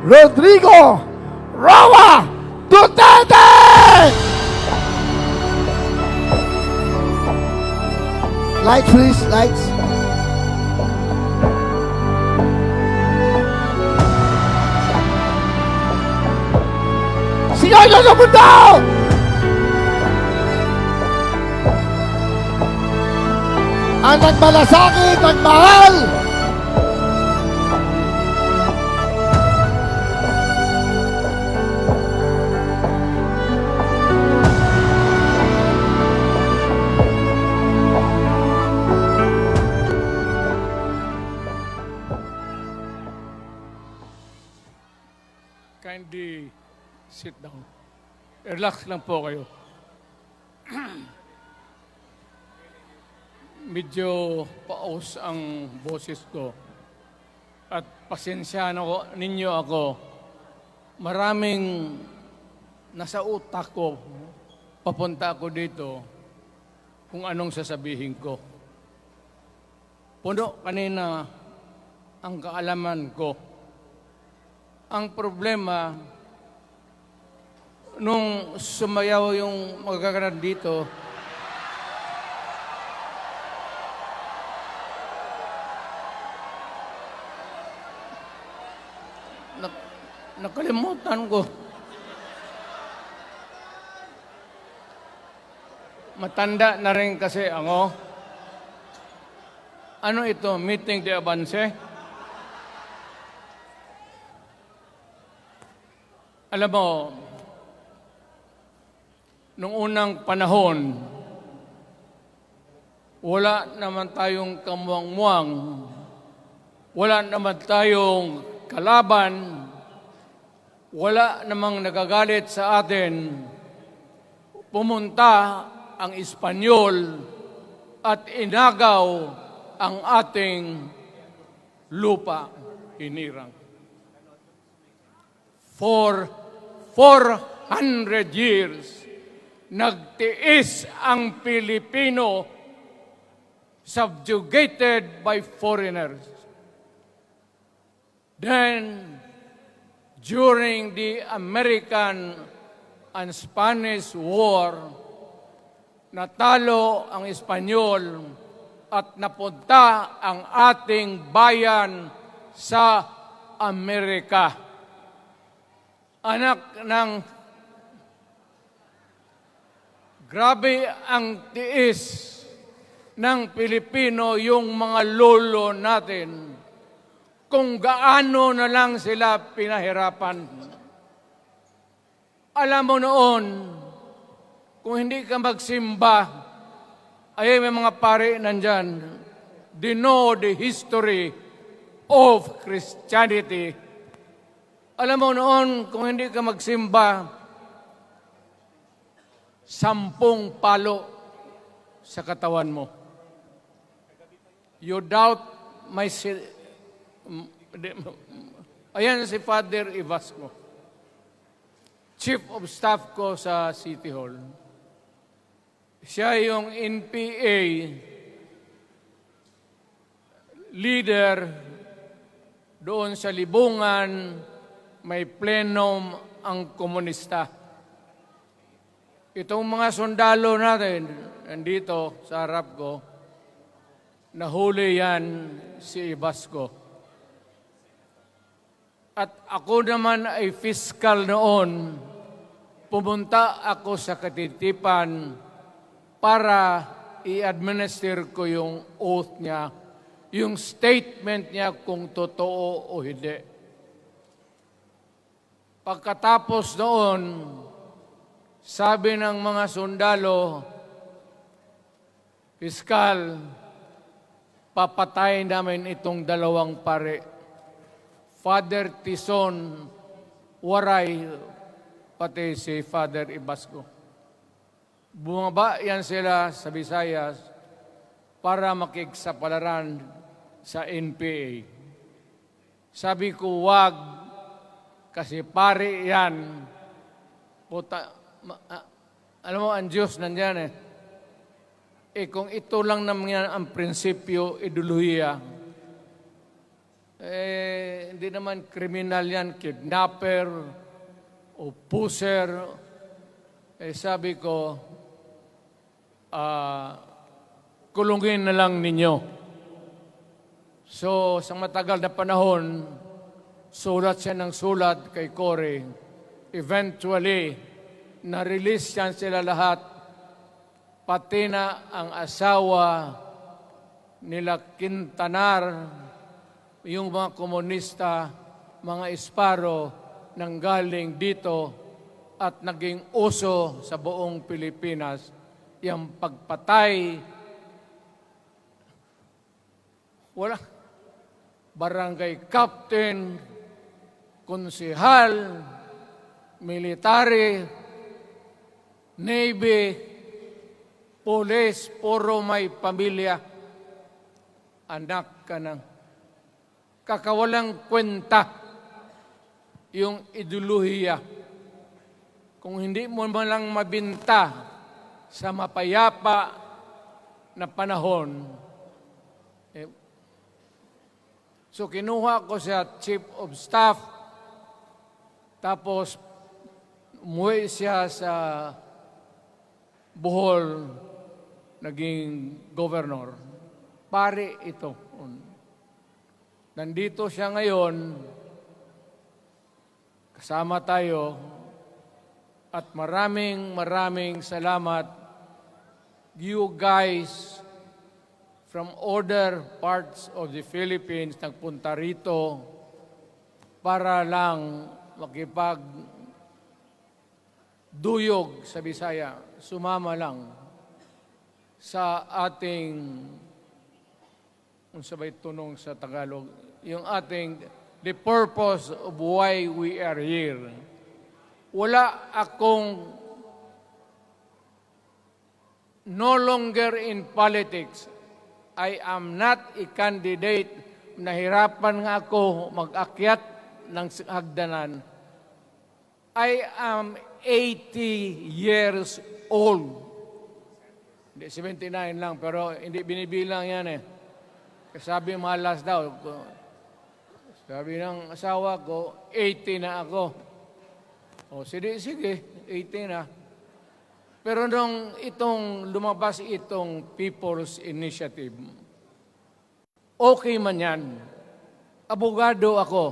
Rodrigo Roa Duterte! Lights, please, lights. Sigaw nyo sa mundo! Ang nagmalasakit, nagmahal! Kindly sit down. Relax lang po kayo. Medyo paus ang boses ko. At pasensyahan ninyo ako. Maraming nasa utak ko. Papunta ako dito kung anong sasabihin ko. Puno kanina ang kaalaman ko. Ang problema, nung sumayaw yung magkakaroon dito, nakalimutan ko. Matanda na rin kasi ako. Ano ito? Meeting de Avance? Alam mo, nung unang panahon, wala naman tayong kamuang-muang, wala naman tayong kalaban, wala namang nagagalit sa atin. Pumunta ang Espanyol at inagaw ang ating lupa, hinirang. For 400 years, nagtiis ang Pilipino subjugated by foreigners. Then, during the American and Spanish War, natalo ang Espanyol at napunta ang ating bayan sa Amerika. Anak ng grabe ang tiis ng Pilipino, yung mga lolo natin, kung gaano na lang sila pinahirapan. Alam mo noon, kung hindi ka magsimba, ay may mga pare nandyan, they know the history of Christianity. Alam mo noon, kung hindi ka magsimba, 10 palo sa katawan mo. You doubt my... Ayan si Father Ibasco, Chief of Staff ko sa City Hall. Siya yung NPA leader doon sa Libungan. May plenum ang komunista. Itong mga sundalo natin, nandito sa harap ko, nahuli yan si Ibasco. At ako naman ay fiscal noon, pumunta ako sa Katitipan para i-administer ko yung oath niya, yung statement niya kung totoo o hindi. Pagkatapos noon, sabi ng mga sundalo, Piskal, papatayin namin itong 2 pare. Father Tison, Waray, pati si Father Ibasco. Bumaba yan sila sa Visayas para makiksapalaran sa NPA. Sabi ko, wag, kasi pare yan. Puta, alam mo, ang Diyos nandyan kung ito lang naman yan ang prinsipyo, ideolohiya, Hindi naman kriminal yan, kidnapper o pusher. Sabi ko, kulungin na lang ninyo. So, sa matagal na panahon, sulat siya ng sulat kay Cory. Eventually, na-release yan sila lahat, pati na ang asawa nila Quintanar, yung mga komunista, mga Esparo, nanggaling dito at naging uso sa buong Pilipinas, yung pagpatay. Wala. Barangay captain, konsehal, military, navy, police, puro may pamilya. Anak ka ng kakawalang kwenta yung ideolohiya. Kung hindi mo man lang mabinta sa mapayapa na panahon, so kinuha ko siya Chief of Staff, tapos umuwi siya sa Bohol, naging governor. Pare ito. Nandito siya ngayon, kasama tayo, at maraming salamat. You guys from other parts of the Philippines nagpunta rito para lang makipagduyog sa Bisaya. Sumama lang sa ating, kung sabay tunong sa Tagalog, yung ating, the purpose of why we are here. Wala akong, no longer in politics. I am not a candidate. Nahirapan nga ako mag-akyat ng hagdanan. I am 80 years old. Hindi, 79 lang, pero hindi binibilang yan eh. Sabi malas daw. Sabi ng asawa ko, 80 na ako. O, sige, 80 na. Pero nung lumabas itong People's Initiative, okay man yan. Abogado ako.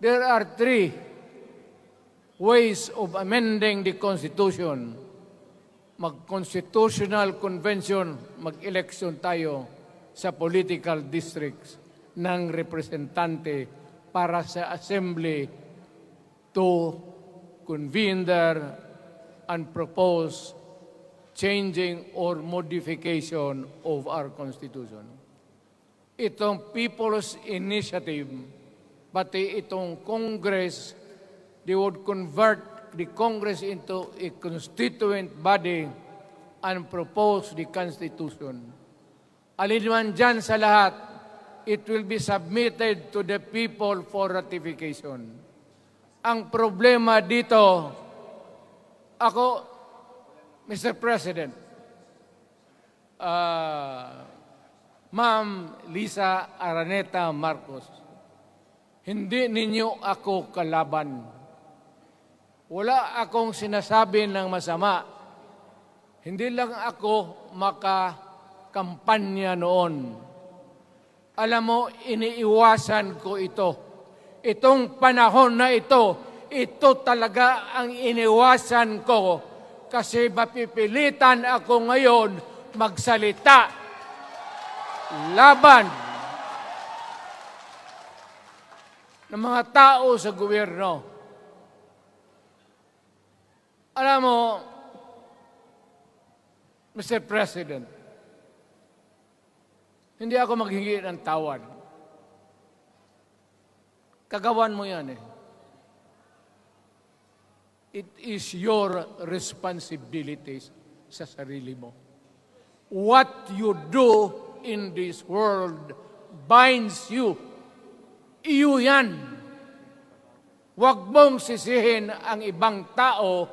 There are 3 ways of amending the Constitution. Mag-constitutional convention, mag-election tayo sa political districts ng representante para sa assembly to convene there and propose changing or modification of our Constitution. Itong People's Initiative, pati itong Congress, they would convert the Congress into a constituent body and propose the Constitution. Alinman dyan sa lahat, it will be submitted to the people for ratification. Ang problema dito, ako, Mr. President, Ma'am Lisa Araneta Marcos, hindi ninyo ako kalaban. Wala akong sinasabi ng masama. Hindi lang ako makakampanya noon. Alam mo, iniiwasan ko ito. Itong panahon na ito talaga ang iniwasan ko kasi mapipilitan ako ngayon magsalita laban ng mga tao sa gobyerno. Alam mo, Mr. President, hindi ako maghingi ng tawad. Kagawan mo yan eh. It is your responsibilities sa sarili mo. What you do in this world binds you. Iyo yan. Huwag mong sisihin ang ibang tao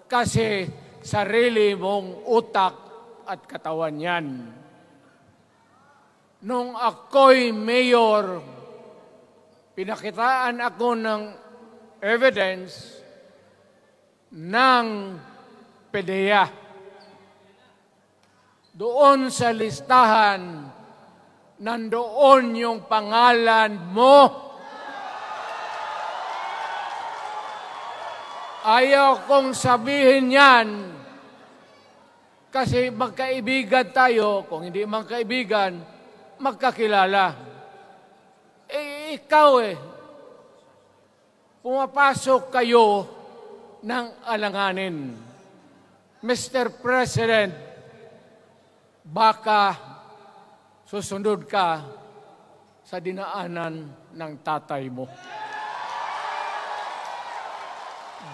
kasi sarili mong utak at katawan yan. Nung ako'y mayor Pinakitaan ako ng evidence ng PDEA. Doon sa listahan, nandoon yung pangalan mo. Ayaw kong sabihin yan kasi magkaibigan tayo. Kung hindi magkaibigan, magkakilala. Ikaw pumapasok kayo ng alanganin. Mr. President, baka susunod ka sa dinaanan ng tatay mo.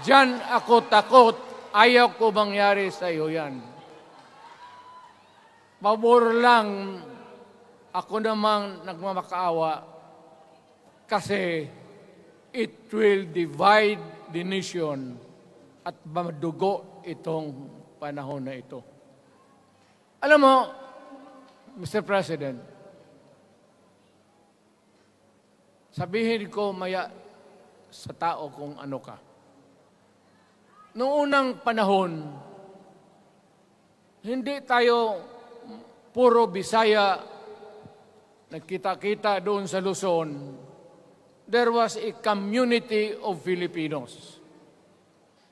Diyan ako takot. Ayaw ko mangyari sa iyo yan. Pabor lang, ako namang nagmamakaawa kasi it will divide the nation at madugo itong panahon na ito. Alam mo, Mr. President, sabihin ko maya sa tao kung ano ka. Noong unang panahon, hindi tayo puro Bisaya, nagkita-kita doon sa Luzon. There was a community of Filipinos.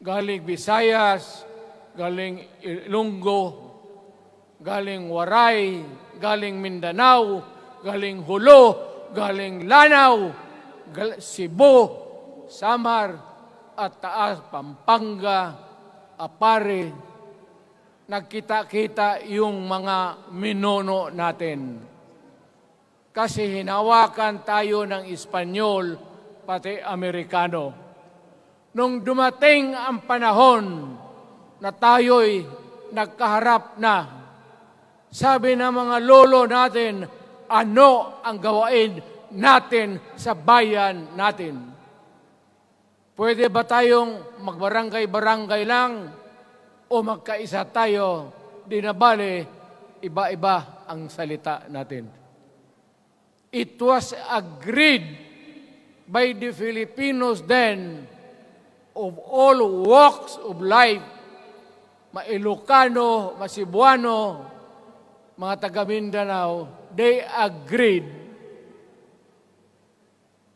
Galing Visayas, galing Ilonggo, galing Waray, galing Mindanao, galing Hulo, galing Lanao, Cebu, Samar, at Taas, Pampanga, Apare. Nagkita-kita yung mga minono natin. Kasi hinawakan tayo ng Espanyol, pati Amerikano. Nung dumating ang panahon na tayo'y nagkaharap na, sabi ng mga lolo natin, ano ang gawain natin sa bayan natin? Pwede ba tayong magbarangay-barangay lang o magkaisa tayo? Di na bale, iba-iba ang salita natin. It was agreed by the Filipinos then of all walks of life, Ma-Ilocano, Ma-Cebuano, mga taga Mindanao, they agreed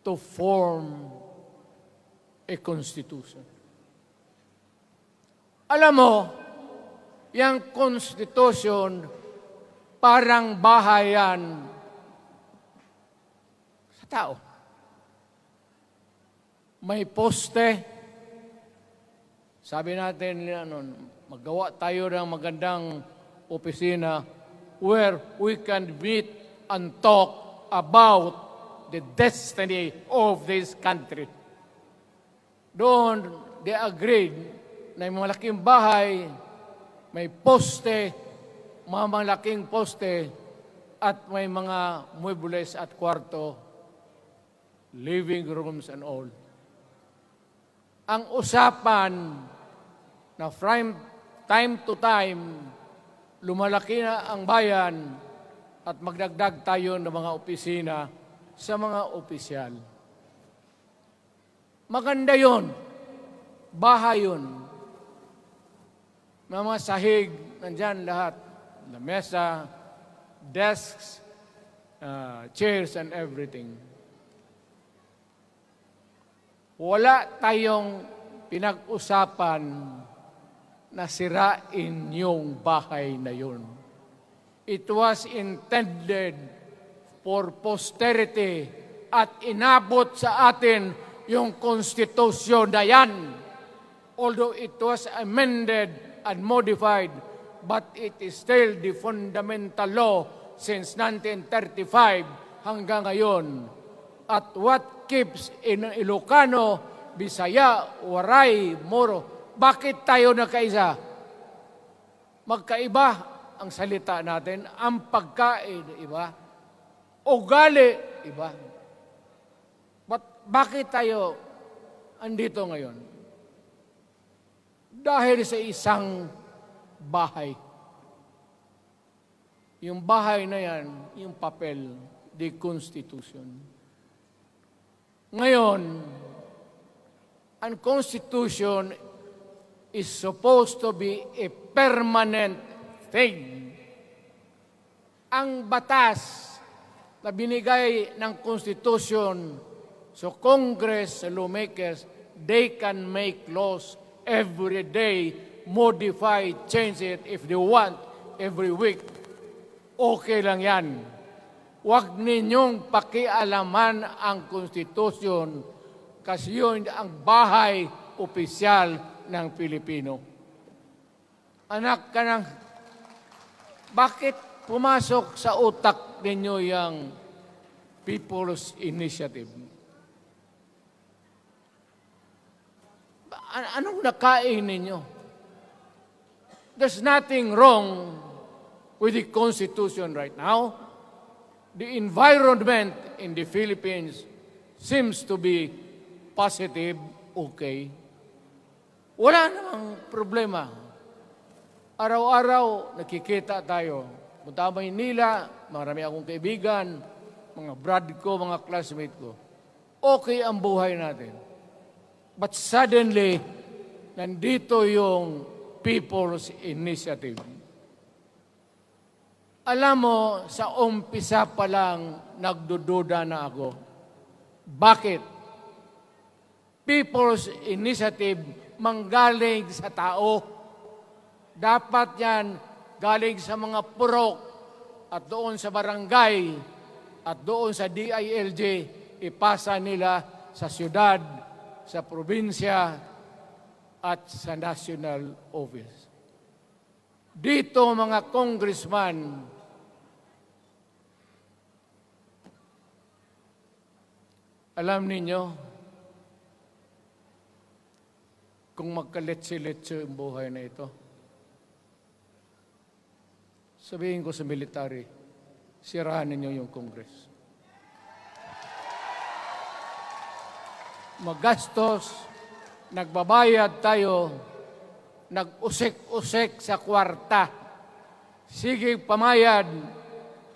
to form a constitution. Alam mo, yung constitution parang bahayan sa tao. May poste. Sabi natin, maggawa tayo ng magandang opisina where we can meet and talk about the destiny of this country. Doon, they agreed na yung malaking bahay, may poste, mga malaking poste, at may mga muebles at kwarto, living rooms and all. Ang usapan na from time to time, lumalaki na ang bayan at magdagdag tayo ng mga opisina sa mga opisyal. Maganda yun. Bahay yun. Mga sahig, nandyan lahat. Lamesa, desks, chairs, and everything. Wala tayong pinag-usapan na sirain yung bahay na yun. It was intended for posterity at inabot sa atin yung konstitusyon na yan. Although it was amended and modified, but it is still the fundamental law since 1935 hanggang ngayon. At what keeps in Ilocano, Bisaya, Waray, Moro, bakit tayo nagkaisa? Magkaiba ang salita natin, ang pagkain, iba. Ugali, iba. Bakit tayo andito ngayon? Dahil sa isang bahay. Yung bahay na yan, yung papel, the Constitution. Ngayon, ang Constitution is supposed to be a permanent thing. Ang batas na binigay ng Constitution sa Congress, sa lawmakers, they can make laws every day, modify, change it if they want, every week. Okay lang yan. Huwag ninyong pakialaman ang Constitution kasi yun ang bahay opisyal ng Pilipino. Anak ka ng, bakit pumasok sa utak ninyo yung People's Initiative? Anong nakain ninyo? There's nothing wrong with the Constitution right now. The environment in the Philippines seems to be positive, okay. Wala namang problema. Araw-araw, nakikita tayo. Punta Maynila, marami akong kaibigan, mga brad ko, mga classmate ko. Okay ang buhay natin. But suddenly, nandito yung People's Initiative. Alam mo, sa umpisa pa lang, nagdududa na ako. Bakit? People's Initiative manggaling sa tao. Dapat yan galing sa mga purok at doon sa barangay at doon sa DILG, ipasa nila sa syudad, sa probinsya at sa national office. Dito mga congressman, alam ninyo, kung magkaletse-letse ang buhay na ito, sabihin ko sa military, sirahan ninyo yung Congress. Magastos, nagbabayad tayo, nag-usik-usik sa kwarta. Sige pamayad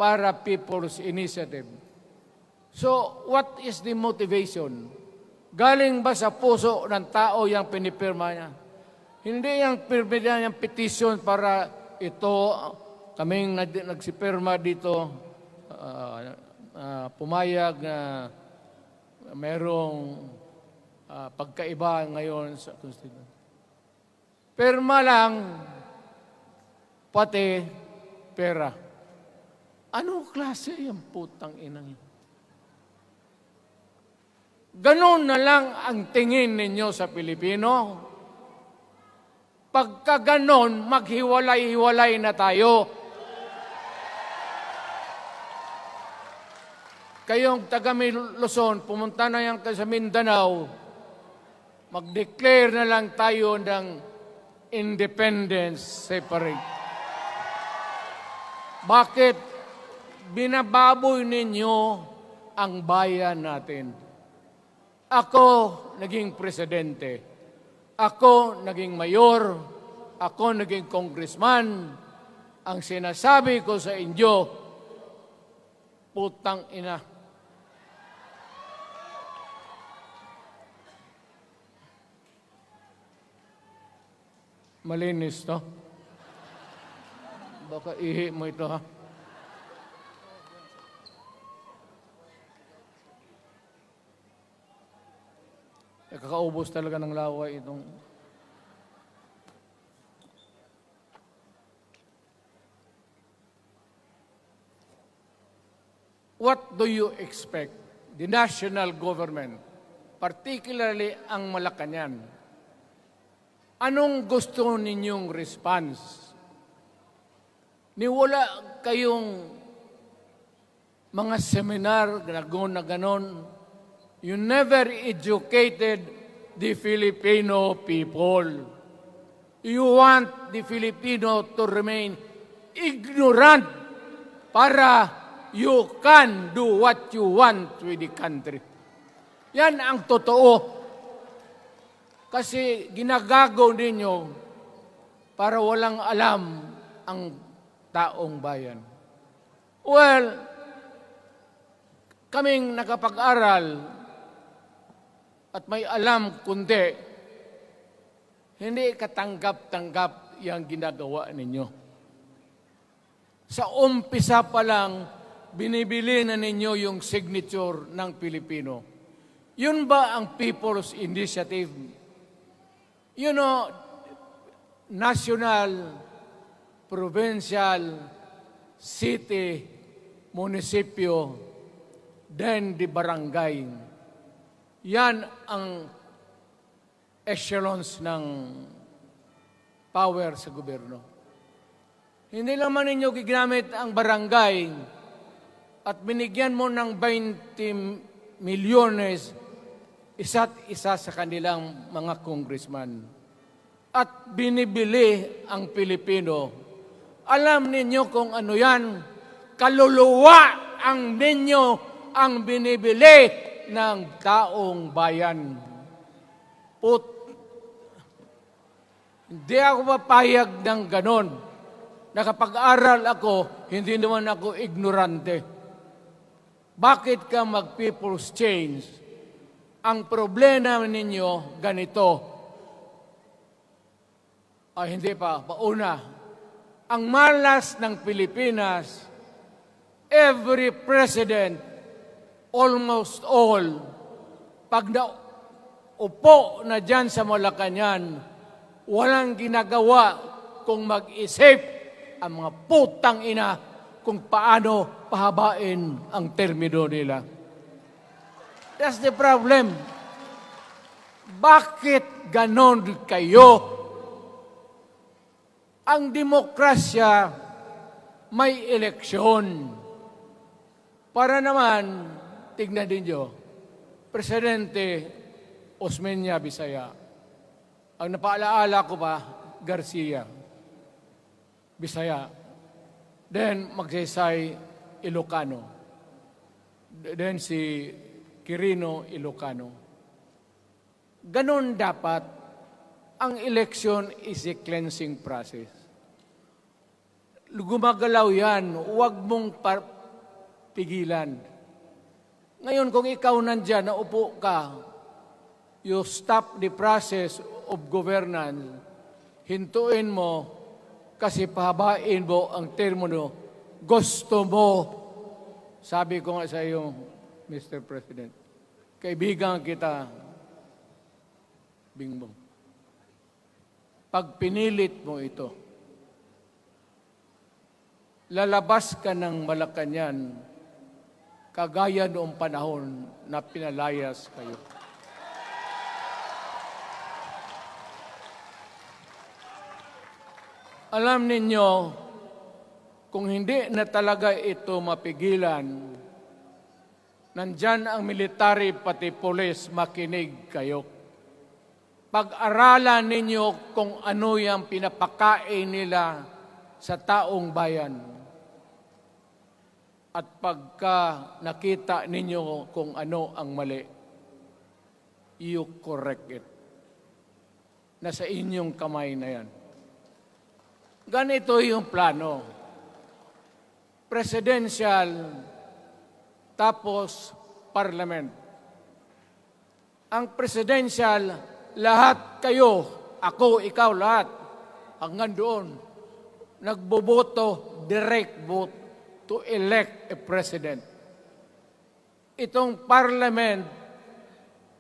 para People's Initiative. So, what is the motivation? Galing ba sa puso ng tao yung pinipirma niya? Hindi yung pirma niya yung petition para ito, kaming nagsipirma dito, pumayag na merong pagkaiba ngayon sa Constitution. Pirma lang, pati pera. Anong klase yung putang inang yun? Ganon na lang ang tingin ninyo sa Pilipino. Pagka ganon, maghiwalay-hiwalay na tayo. Kayong taga Luzon, pumunta na yan sa Mindanao, mag-declare na lang tayo ng independence separate. Bakit binababoy ninyo ang bayan natin? Ako naging presidente. Ako naging mayor. Ako naging congressman. Ang sinasabi ko sa inyo, putang ina. Malinis to. Baka ihi mo ito ha. Kakaubos talaga ng laway itong... What do you expect? The national government, particularly ang Malacanang, anong gusto ninyong response? Niwala kayong mga seminar na ganon. You never educated the Filipino people. You want the Filipino to remain ignorant para you can do what you want with the country. Yan ang totoo. Kasi ginagago ninyo para walang alam ang taong bayan. Well, kaming nakapag-aral, at may alam kundi hindi katanggap-tanggap yung ginagawa ninyo. Sa umpisa pa lang, binibili na ninyo yung signature ng Pilipino. Yun ba ang People's Initiative? You know, national, provincial, city, munisipyo, then the barangay. Yan ang echelons ng power sa gobyerno. Hindi naman ninyo gigamit ang barangay at binigyan mo ng 20 milyones isa't isa sa kanilang mga congressman. At binibili ang Pilipino. Alam ninyo kung ano yan? Kaluluwa ang ninyo ang binibili ng taong bayan. Hindi ako papayag ng ganon. Nakapag-aral ako, hindi naman ako ignorante. Bakit ka mag-people's change? Ang problema ninyo, ganito. Ay, hindi pa. Pauna. Ang malas ng Pilipinas, every president, almost all, pag naupo na dyan sa Malacanang, walang ginagawa kung mag-isip ang mga putang ina kung paano pahabain ang termino nila. That's the problem. Bakit ganon kayo? Ang demokrasya may eleksyon. Para naman, tignan ninyo, Presidente Osmeña Bisaya. Ang napaalaala ko pa, Garcia Bisaya. Then Magsaysay Ilocano. Then si Quirino Ilocano. Ganon dapat. Ang election is a cleansing process. Gumagalaw yan. Huwag mong pigilan. Ngayon, kung ikaw nandyan, naupo ka, you stop the process of governance, hintuin mo, kasi pahabain mo ang termino, gusto mo. Sabi ko nga sa iyo, Mr. President, kaibigan kita, Bingbong. Pag pinilit mo ito, lalabas ka ng Malacanang kagaya noong panahon na pinalayas kayo. Alam ninyo, kung hindi na talaga ito mapigilan, nandyan ang military pati polis, makinig kayo. Pag-aralan ninyo kung ano yung pinapakain nila sa taong bayan. At pagka nakita ninyo kung ano ang mali, you correct it. Nasa inyong kamay na yan. Ganito yung plano. Presidential, tapos parliament. Ang presidential, lahat kayo, ako, ikaw, lahat, hanggang doon, nagboboto, direct vote to elect a president. Itong parliament,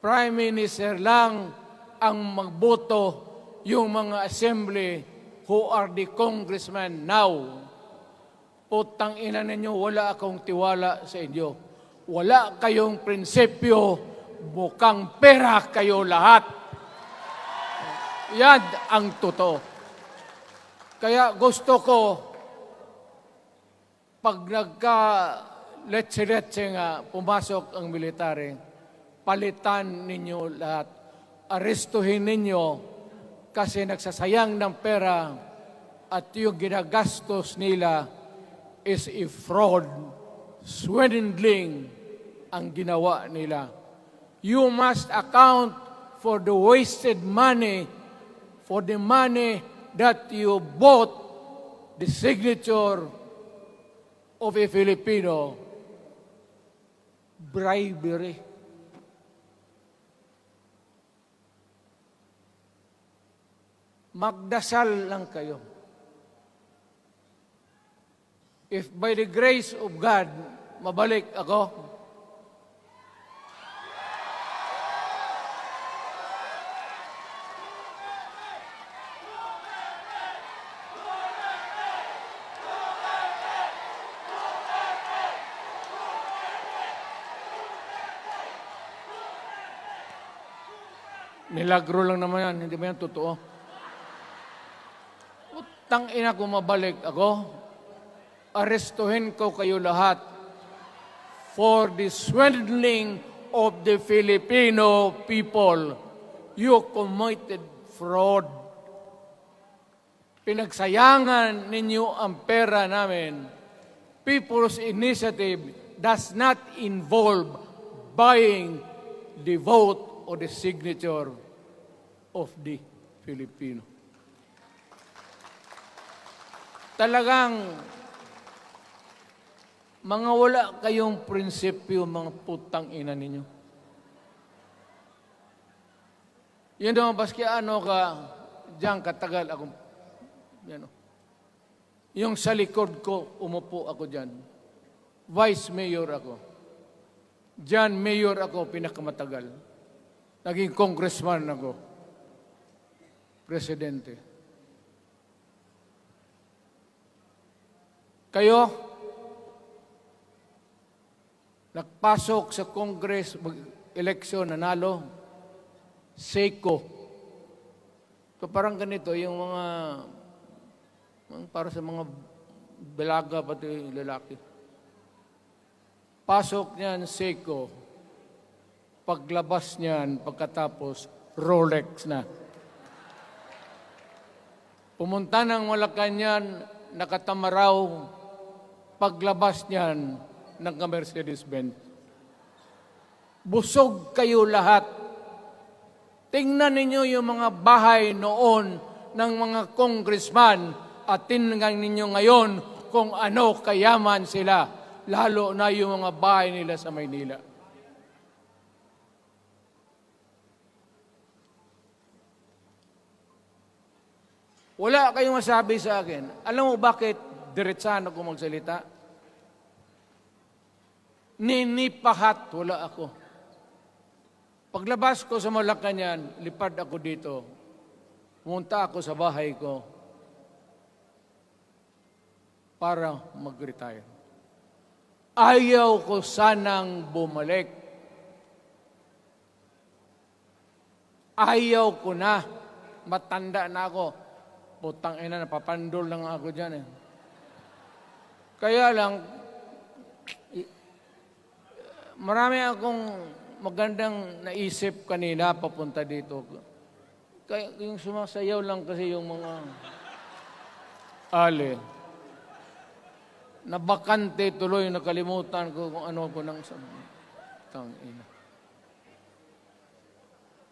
prime minister lang ang magboto, yung mga assembly who are the congressmen now. Putang ina ninyo, wala akong tiwala sa inyo. Wala kayong prinsipyo, bukang pera kayo lahat. Yan ang totoo. Kaya gusto ko, pag nagka-letse-letse nga, pumasok ang military, palitan ninyo lahat. Arestuhin ninyo kasi nagsasayang ng pera at yung ginagastos nila is a fraud, swindling ang ginawa nila. You must account for the wasted money, for the money that you bought the signature of a Filipino. Bribery. magdasal lang kayo. If by the grace of God, mabalik ako, milagro lang naman yan, hindi ba yan totoo? Utang ina ko mabalik ako, arestuhin ko kayo lahat for the swindling of the Filipino people. You committed fraud. Pinagsayangan ninyo ang pera namin. People's Initiative does not involve buying the vote or the signature of the Filipino. Talagang mga wala kayong prinsipyo, mga putang ina ninyo. Yun naman, baski ano ka, diyan katagal ako, yan o. Yung sa likod ko, umupo ako diyan. Vice Mayor ako. Diyan, Mayor ako, pinakamatagal. Naging congressman ako. Presidente. Kayo, nagpasok sa Congress, eleksyon, nanalo, SECO. So parang ganito, yung mga, para sa mga balaga, pati lalaki. Pasok niyan, SECO. Paglabas niyan, pagkatapos, Rolex na. Pumunta ng Malacanang, nakatamaraw, paglabas niyan, ng Mercedes-Benz. Busog kayo lahat. Tingnan ninyo yung mga bahay noon ng mga congressman at tingnan ninyo ngayon kung ano kayaman sila, lalo na yung mga bahay nila sa Maynila. Wala kayong masabi sa akin. Alam mo bakit diretsahan ako magsalita? Ninipahat, wala ako. Paglabas ko sa Malacanang, lipad ako dito. Pumunta ako sa bahay ko para mag-retire. Ayaw ko sanang bumalik. Ayaw ko na. Matanda na ako. Putang ina, napapandol lang ako dyan eh. Kaya lang, marami akong magandang naisip kanina papunta dito. Kaya yung sumasayaw lang kasi yung mga ale. Nabakante tuloy, nakalimutan ko kung ano ko nang tangina.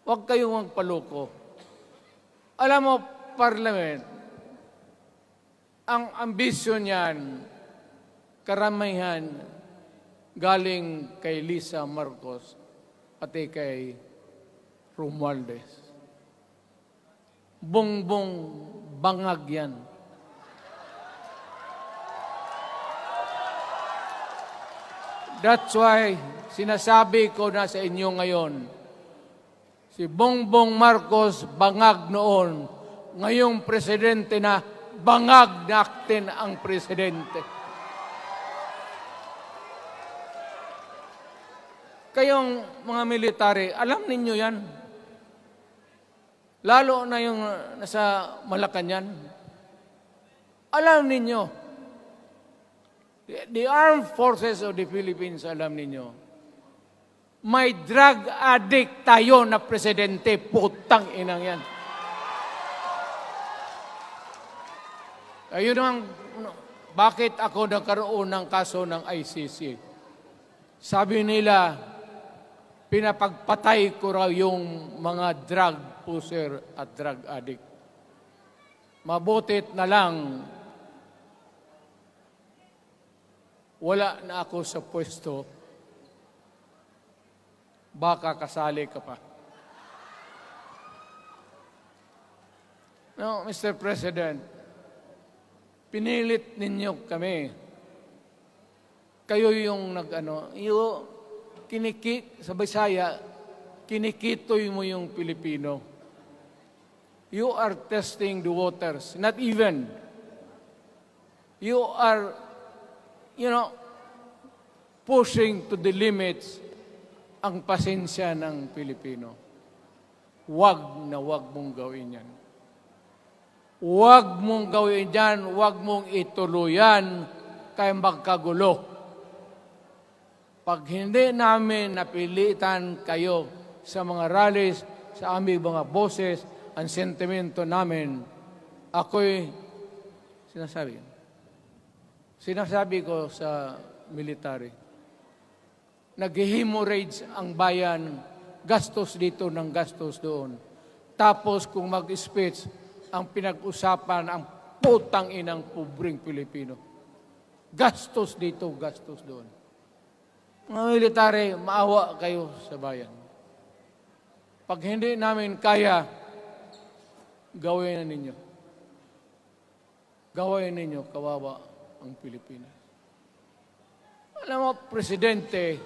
Huwag kayong magpaloko. Alam mo, Parliament, ang ambisyon niyan, karamihan, galing kay Lisa Marcos pati kay Romualdez. Bongbong bangag yan. That's why sinasabi ko na sa inyo ngayon, si Bongbong Marcos bangag noon, ngayong presidente na, bangag natin ang presidente. Kayong mga military, alam ninyo yan. Lalo na yung nasa Malacanang. Alam ninyo. The Armed Forces of the Philippines, alam ninyo. May drug addict tayo na presidente. Putang inang yan. Ayun ang, bakit ako nagkaroon ng kaso ng ICC? Sabi nila, pinapagpatay ko raw yung mga drug user at drug addict. Mabutit na lang, wala na ako sa pwesto, baka kasali ka pa. No, Mr. President, pinilit ninyo kami. Kayo yung sa Bisaya, kinikitoy mo yung Pilipino. You are testing the waters. Not even. You are, pushing to the limits ang pasensya ng Pilipino. Wag na wag mong gawin yan. Wag mong gawin yan, wag mong ituluyan kaya magkagulo. Pag hindi namin napilitan kayo sa mga rallies, sa aming mga boses, ang sentimento namin, ako'y sinasabi ko sa military, nag-hemorrhage ang bayan, gastos dito ng gastos doon. Tapos kung mag-speech, ang pinag-usapan ang putang inang pobreng Pilipino. Gastos dito, gastos doon. Mga military, maawa kayo sa bayan. Pag hindi namin kaya, gawin na ninyo. Gawin ninyo, kawawa ang Pilipinas. Alam mo, Presidente,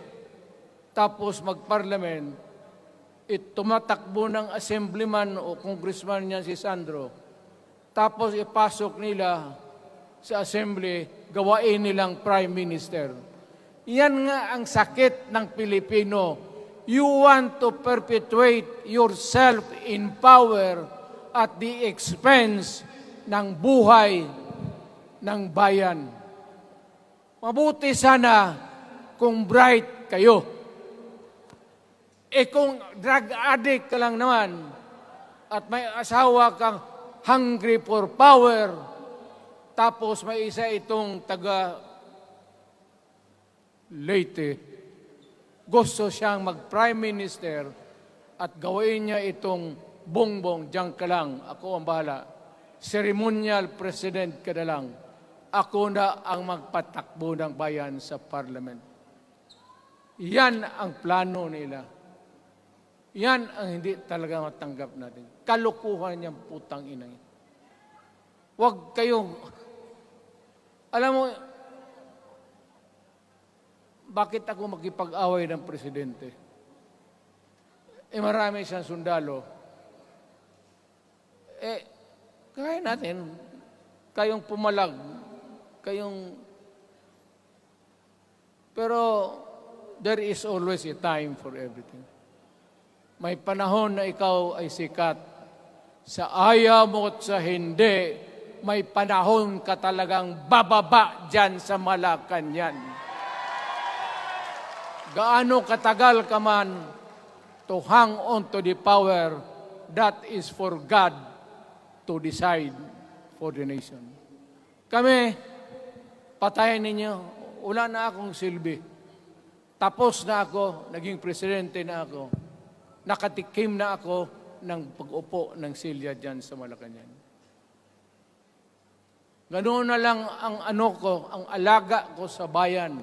tapos mag-parliament, tumatakbo ng assemblyman o congressman niya si Sandro, tapos ipasok nila sa assembly, gawain nilang prime minister. Yan nga ang sakit ng Pilipino. You want to perpetuate yourself in power at the expense ng buhay ng bayan. Mabuti sana kung bright kayo. Kung drug addict ka lang naman at may asawa kang hungry for power, tapos may isa itong taga Leyte, gusto siyang mag-prime minister at gawin niya itong bongbong, diyan ka lang, ako ang bahala. Ceremonial president ka na lang. Ako na ang magpatakbo ng bayan sa parliament. Yan ang plano nila. Yan ang hindi talaga matanggap natin. Kalukuhan niyang putang ina. Huwag kayong, alam mo, bakit ako makipag-away ng presidente? Marami siyang sundalo. Kaya natin, kayong pumalag, pero there is always a time for everything. May panahon na ikaw ay sikat. Sa ayaw mo at sa hindi, may panahon ka talagang bababa dyan sa Malacanang. Gaano katagal ka man to hang on to the power, that is for God to decide for the nation. Kami, patayin ninyo, wala na akong silbi. Tapos na ako, naging presidente na ako. Nakatikim na ako ng pag-upo ng silya dyan sa Malacanang. Ganoon na lang ang ang alaga ko sa bayan.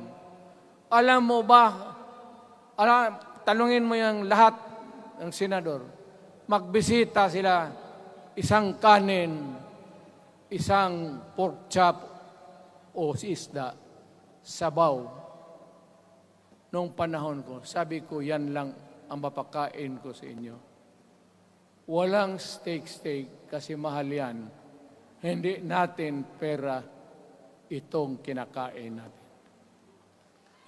Alam mo ba, tanungin mo yung lahat ng senador, magbisita sila, isang kanin, isang pork chop o isda, sabaw. Noong panahon ko, sabi ko, yan lang ang mapakain ko sa inyo. Walang steak kasi mahal yan. Hindi natin pera itong kinakain natin.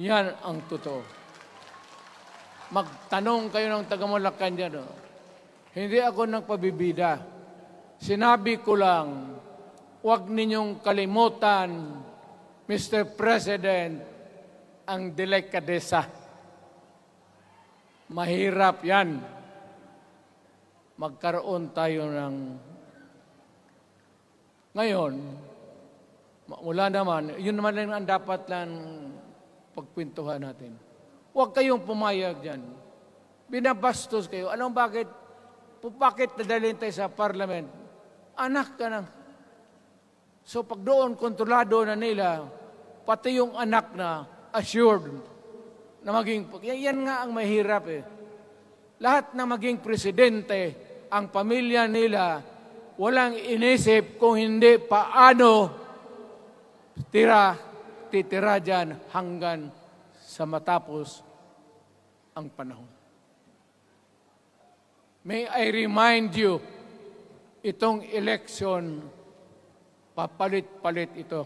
Yan ang totoo. Magtanong kayo ng taga-Malacan dyan. Hindi ako nagpabibida. Sinabi ko lang, huwag ninyong kalimutan, Mr. President, ang delikadesa. Mahirap yan. Magkaroon tayo ng... Ngayon, wala naman, yun naman lang ang dapat lang pagkwentuhan natin. Huwag kayong pumayag dyan. Binabastos kayo. Alam bakit? Bakit nadalhin tayo sa parliament? Anak ka na. So pag doon, kontrolado na nila, pati yung anak na assured na maging... Yan nga ang mahirap eh. Lahat na maging presidente, ang pamilya nila, walang inisip kung hindi paano titira dyan hanggang sa matapos ang panahon. May I remind you, itong election, papalit-palit ito.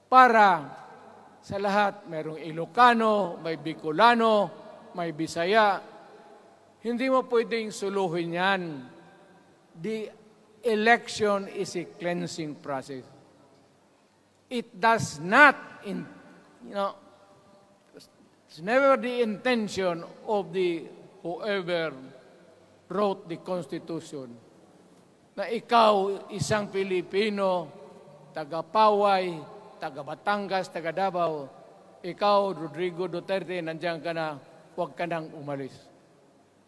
Para sa lahat, mayroong Ilocano, may Bicolano, may Bisaya. Hindi mo pwedeng suluhin yan. The election is a cleansing process. It does not, it's never the intention of the whoever wrote the Constitution na ikaw, isang Pilipino, taga-Paway, taga-Batangas, taga-Davao, ikaw, Rodrigo Duterte, nandiyan ka na, huwag ka nang umalis.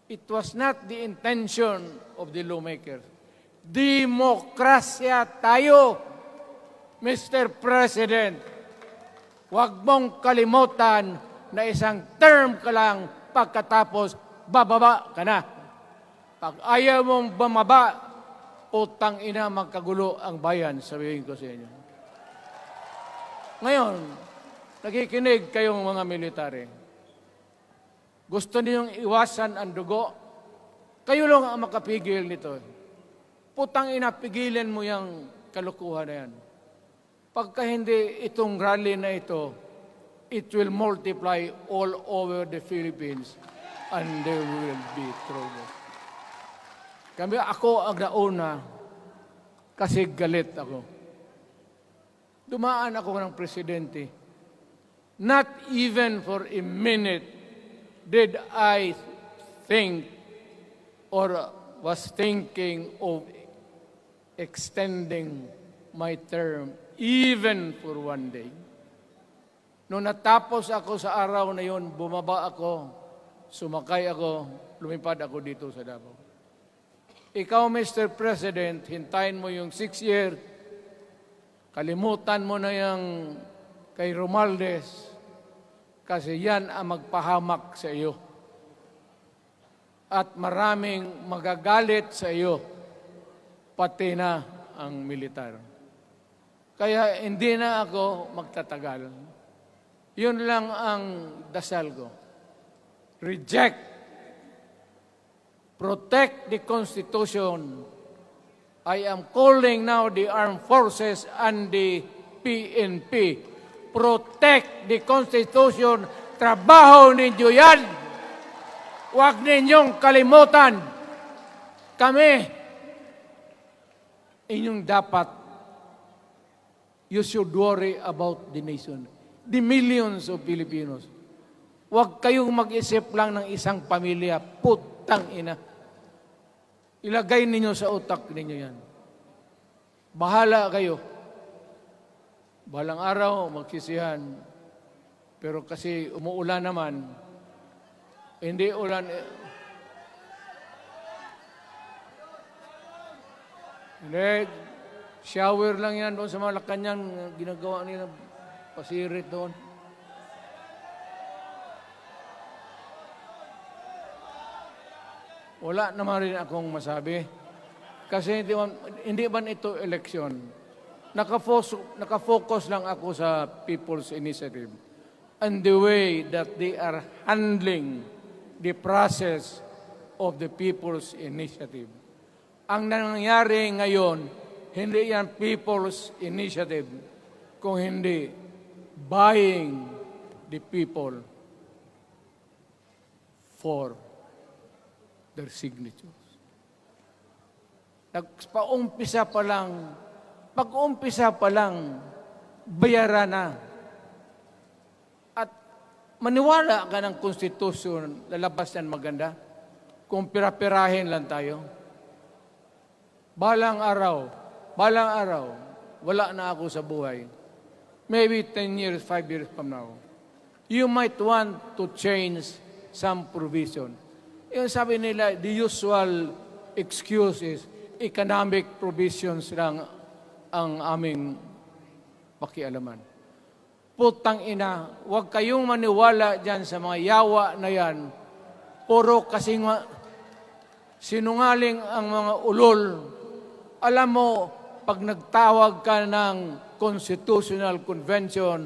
It was not the intention of the lawmakers. Demokrasya tayo, Mr. President. Huwag mong kalimutan na isang term ka lang pagkatapos bababa ka na. Pag ayaw mong bumaba, utang ina magkagulo ang bayan, sabihin ko sa inyo. Ngayon, nakikinig kayong mga military. Gusto niyong iwasan ang dugo? Kayo lang ang makapigil nito. Putang ina, pigilan mo yung kalukuhan na yan. Pagka hindi itong rally na ito, it will multiply all over the Philippines and there will be trouble. Ako ang nauna kasi galit ako. Dumaan ako ng presidente. Not even for a minute did I think or was thinking of extending my term even for one day. Nung natapos ako sa araw na yon, bumaba ako, sumakay ako, lumipad ako dito sa Davao. Ikaw, Mr. President, hintayin mo yung 6 year, kalimutan mo na yung kay Romualdez, kasi yan ang magpahamak sa iyo. At maraming magagalit sa iyo, pati na ang militar. Kaya hindi na ako magtatagal. Yun lang ang dasal ko. Reject. Protect the Constitution. I am calling now the armed forces and the PNP. Protect the Constitution. Trabaho ninyo yan. Huwag ninyong kalimutan. Kami, inyong dapat, you should worry about the nation. The millions of Filipinos. Huwag kayong mag-isip lang ng isang pamilya. Putang ina. Ilagay ninyo sa utak ninyo yan. Bahala kayo. Balang araw, magsisihan. Pero kasi umuulan naman, hindi ulan. Hindi, shower lang yan doon sa Malacanang, ginagawa nila, pasirit doon. Wala naman rin akong masabi. Kasi hindi man ito eleksyon. Nakafocus lang ako sa People's Initiative and the way that they are handling the process of the People's Initiative. Ang nangyayari ngayon, hindi yan People's Initiative, kung hindi buying the people for their signatures. Pag-umpisa pa lang, bayaran na. At maniwala ka ng konstitusyon, lalabas yan maganda. Kung pira-pirahin lang tayo. Balang araw, wala na ako sa buhay. Maybe 10 years, 5 years from now. You might want to change some provision. Yung sabi nila, the usual excuse is economic provisions lang ang aming pakialaman. Putang ina, huwag kayong maniwala dyan sa mga yawa na yan. Puro kasing sinungaling ang mga ulol Alam mo, pag nagtawag ka ng Constitutional Convention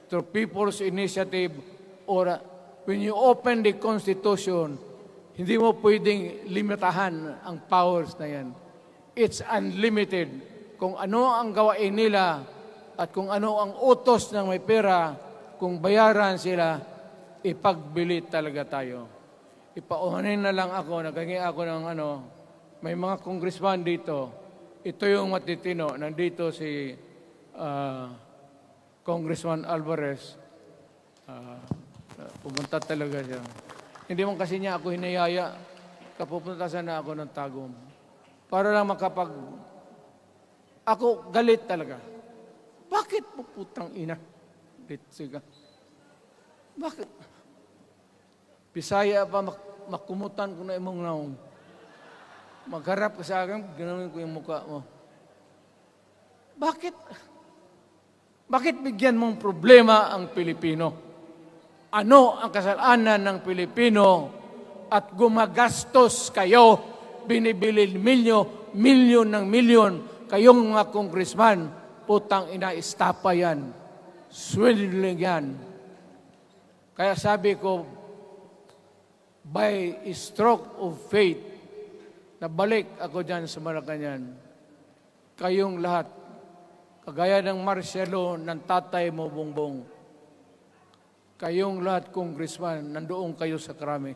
through People's Initiative or when you open the Constitution, hindi mo pwedeng limitahan ang powers na yan. It's unlimited. Kung ano ang gawain nila at kung ano ang utos ng may pera, kung bayaran sila, ipagbili talaga tayo. Ipauhanin na lang ako, naghangi ako ng may mga congressman dito. Ito yung matitino. Nandito si Congressman Alvarez. Pumunta talaga siya. Hindi mo kasi niya ako hinayaya. Kapupunta sana ako ng Tagum. Para lang ako galit talaga. Bakit po putang ina? Siga. Bakit? Bisaya pa makumutan ko na imong naong. Magharap ka sa akin, ganoon ko yung mukha mo. Bakit? Bakit bigyan mong problema ang Pilipino? Ano ang kasalanan ng Pilipino at gumagastos kayo, binibili milyon ng milyon, kayong mga congressman, putang ina, istapa yan. Swindling yan. Kaya sabi ko, by stroke of faith, nabalik ako dyan sa Malacanang. Kayong lahat, kagaya ng Marcelo, ng tatay mo, Bongbong, kayong lahat, congressman, nandoon kayo sa Krami.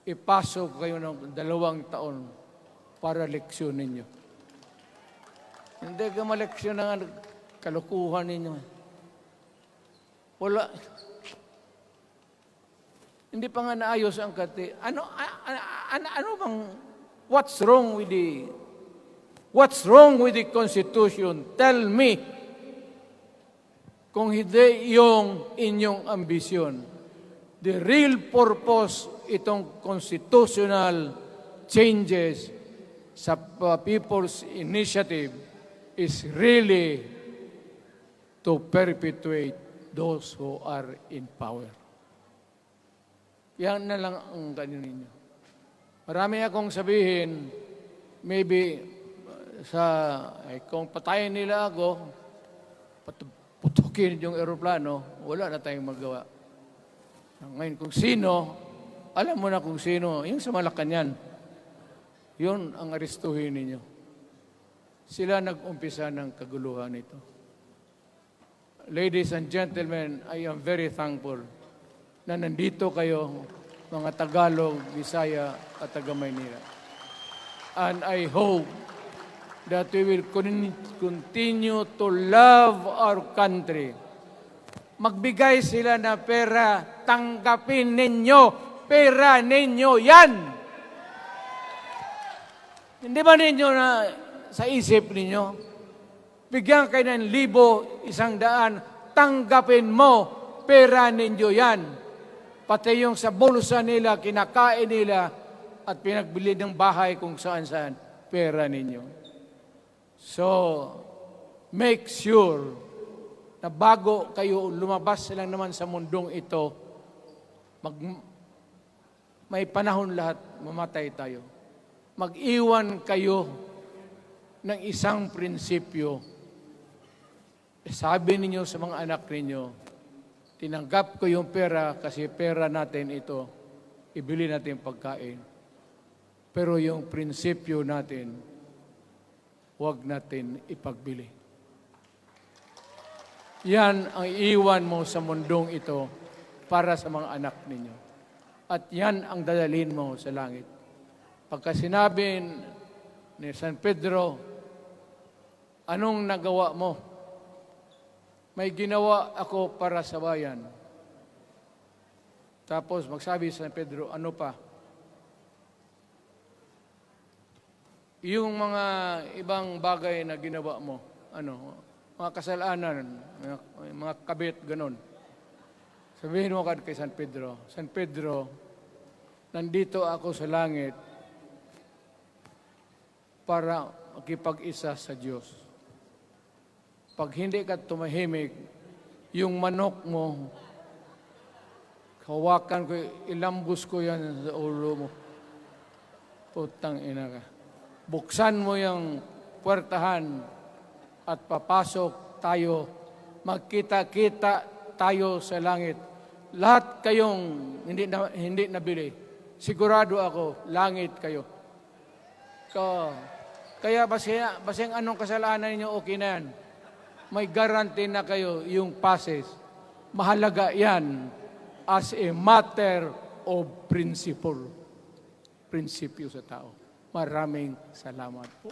Ipasok kayo ng 2 taon para leksyon ninyo. Hindi ka maleksyon ng kalukuhan ninyo. Wala. Hindi pa nga naayos ang kati. Ano bang, what's wrong with the Constitution? Tell me. Kung hindi yung inyong ambisyon. The real purpose itong constitutional changes sa People's Initiative is really to perpetuate those who are in power. Yan na lang ang ganyan ninyo. Marami akong sabihin, maybe kung patayin nila ako, putukin yung eroplano, wala na tayong magawa. Ngayon, kung sino, alam mo na kung sino, yung sa Malacanang, yun ang aristuhin ninyo. Sila nag-umpisa ng kaguluhan ito. Ladies and gentlemen, I am very thankful na nandito kayo, mga Tagalog, Bisaya, at taga-Maynila. And I hope that we will continue to love our country. Magbigay sila na pera, tanggapin ninyo, pera ninyo yan. Hindi ba ninyo na sa isip ninyo? Bigyan kayo ng 1,000, 100, tanggapin mo, pera ninyo yan. Pati yung sa bulsa nila, kinakain nila, at pinagbili ng bahay kung saan-saan, pera ninyo. So, make sure na bago kayo lumabas lang naman sa mundong ito, may panahon lahat, mamatay tayo. Mag-iwan kayo ng isang prinsipyo. Sabi ninyo sa mga anak ninyo, tinanggap ko yung pera kasi pera natin ito, ibili natin pagkain. Pero yung prinsipyo natin, huwag natin ipagbili. Yan ang iwan mo sa mundong ito para sa mga anak ninyo. At yan ang dadalhin mo sa langit. Pagka sinabi ni San Pedro, anong nagawa mo? May ginawa ako para sa bayan. Tapos magsabi si San Pedro, ano pa? Yung mga ibang bagay na ginawa mo, mga kasalanan, mga kabit, ganon. Sabihin mo kay San Pedro, nandito ako sa langit para makipag-isa sa Diyos. Pag hindi ka tumahimik, yung manok mo, hawakan ko, ilambos ko yan sa ulo mo. Putang ina ka. buksan mo yung puwertahan at papasok tayo, magkita-kita tayo sa langit. Lahat kayong hindi nabili, sigurado ako, langit kayo. Kaya basing anong kasalanan ninyo, okay na yan. May guarantee na kayo yung passes. Mahalaga yan as a matter of principle. Prinsipyo sa tao. Maraming salamat po.